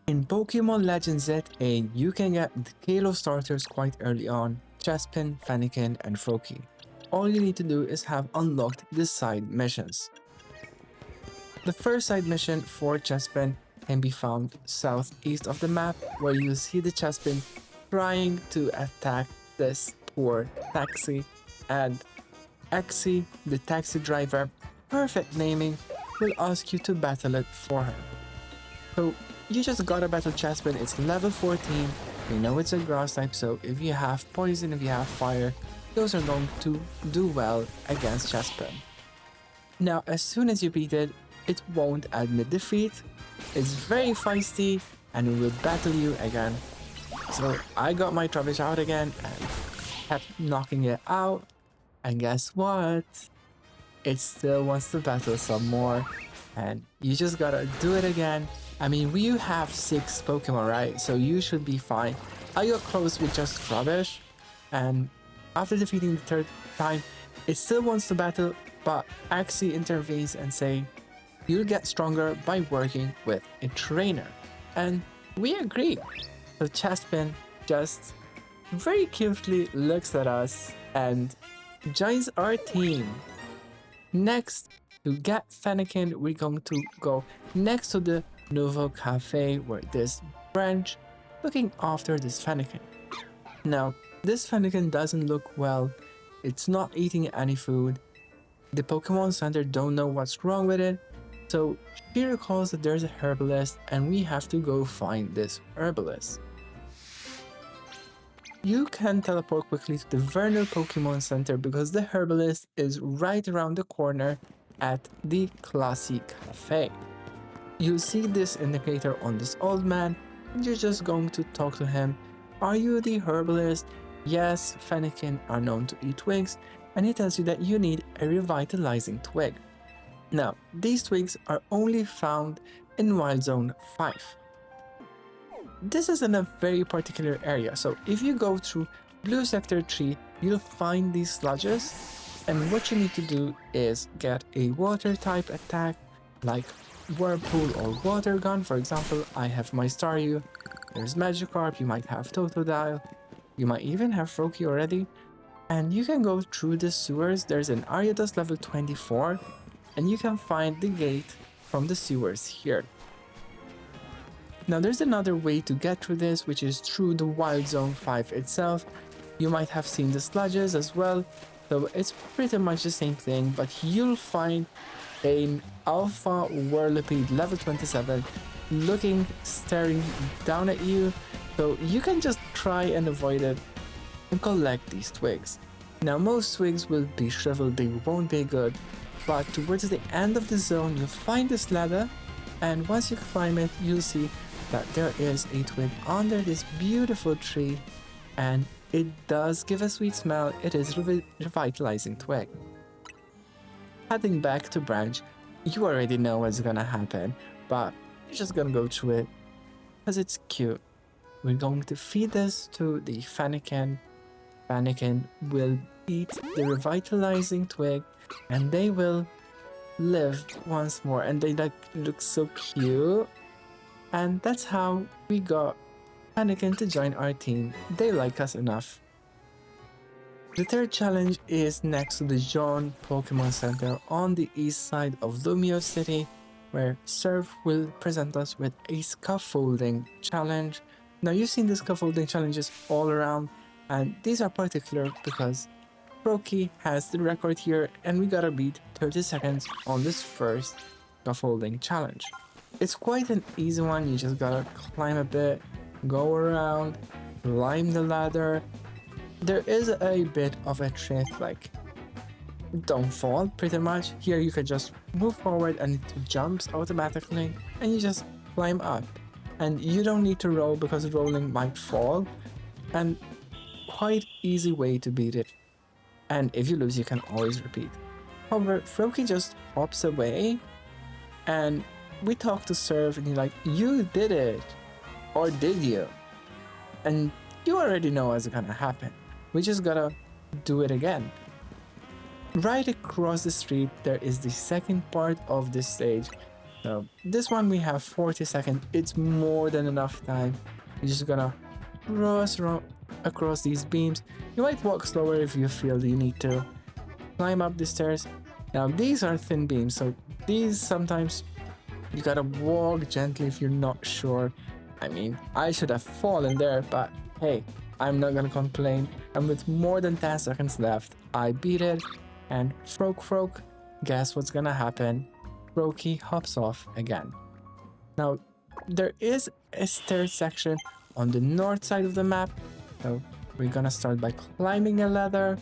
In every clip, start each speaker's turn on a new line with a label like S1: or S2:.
S1: In Pokemon Legends ZA, you can get the Kalos Starters quite early on, Chespin, Fennekin, and Froakie. All you need to do is have unlocked the side missions. The first side mission for Chespin can be found southeast of the map, where you see the Chespin trying to attack this poor taxi, and Axie, the taxi driver, perfect naming, will ask you to battle it for her. So you just gotta battle Chespin, it's level 14, we know it's a grass type, so if you have poison, if you have fire, those are going to do well against Chespin. Now, as soon as you beat it, it won't admit defeat, it's very feisty, and it will battle you again. So I got my Trubbish out again and kept knocking it out, and guess what? It still wants to battle some more, and you just gotta do it again. I mean, you have 6 Pokemon, right? So you should be fine. I got close with just Rubbish, and after defeating the 3rd time, it still wants to battle, but Axie intervenes and say, you'll get stronger by working with a trainer. And we agree. So Chespin just very cutely looks at us and joins our team. Next, to get Fennekin, we're going to go next to the Noveaux Cafe, where there's Branche looking after this Fennekin. Now, this Fennekin doesn't look well, it's not eating any food. The Pokemon Center don't know what's wrong with it, so she recalls that there's a herbalist and we have to go find this herbalist. You can teleport quickly to the Vernal Pokemon Center because the herbalist is right around the corner at the Classe Cafe. You see this indicator on this old man, and you're just going to talk to him. Are you the herbalist? Yes, Fennekin are known to eat twigs, and he tells you that you need a revitalizing twig. Now, these twigs are only found in Wild Zone 5. This is in a very particular area, so if you go through Blue Sector 3, you'll find these sludges, and what you need to do is get a water type attack like Whirlpool or Water Gun. For example, I have my Staryu, there's Magikarp, you might have Totodile, you might even have Froakie already, and you can go through the sewers. There's an Ariados level 24, and you can find the gate from the sewers here. Now there's another way to get through this, which is through the Wild Zone 5 itself. You might have seen the sludges as well, so it's pretty much the same thing, but you'll find an Alpha Whirlipede level 27 looking, staring down at you, so you can just try and avoid it and collect these twigs. Now most twigs will be shriveled, they won't be good, but towards the end of the zone you'll find this ladder, and once you climb it you'll see that there is a twig under this beautiful tree, and it does give a sweet smell. It is revitalizing twig. Heading back to Branche, you already know what's gonna happen, but you're just gonna go through it because it's cute. We're going to feed this to the Fennekin. Fennekin will eat the revitalizing twig, and they will live once more, and they look so cute. And that's how we got Fennekin to join our team. They like us enough. The 3rd challenge is next to the Jaune Pokemon Centre on the east side of Lumio City, where Surv will present us with a scaffolding challenge. Now you've seen the scaffolding challenges all around, and these are particular because Froakie has the record here, and we gotta beat 30 seconds on this first scaffolding challenge. It's quite an easy one, you just gotta climb a bit, go around, climb the ladder. There is a bit of a trick, like don't fall pretty much. Here you can just move forward and it jumps automatically, and you just climb up. And you don't need to roll because rolling might fall, and quite easy way to beat it. And if you lose you can always repeat. However, Froakie just hops away, and we talk to Surv and he's like, you did it! Or did you? And you already know what's gonna happen. We just gotta do it again. Right across the street there is the second part of this stage, So this one we have 40 seconds. It's more than enough time. You're just gonna cross across these beams. You might walk slower if you feel you need to climb up the stairs. Now these are thin beams, so these sometimes you gotta walk gently if you're not sure. I mean, I should have fallen there, but hey, I'm not gonna complain. And with more than 10 seconds left, I beat it. And Froak, guess what's gonna happen? Froakie hops off again. Now, there is a stair section on the north side of the map. So we're gonna start by climbing a ladder.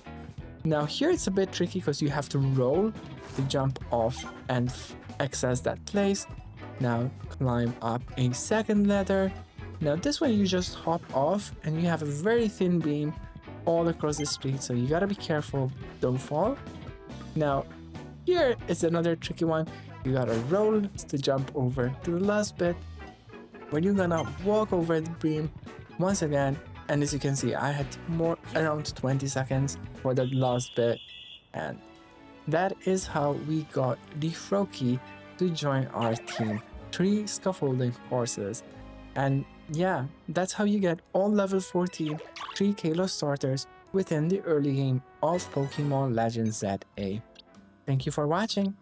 S1: Now here it's a bit tricky because you have to roll to jump off and access that place. Now climb up a second ladder. Now this way you just hop off and you have a very thin beam all across the street, so you gotta be careful, don't fall. Now here is another tricky one. You gotta roll to jump over to the last bit where you're gonna walk over the beam once again. And as you can see, I had around 20 seconds for that last bit, and that is how we got the Froakie to join our team. 3 scaffolding courses. And yeah, that's how you get all level 14 3 Kalos starters within the early game of Pokemon Legends ZA. Thank you for watching.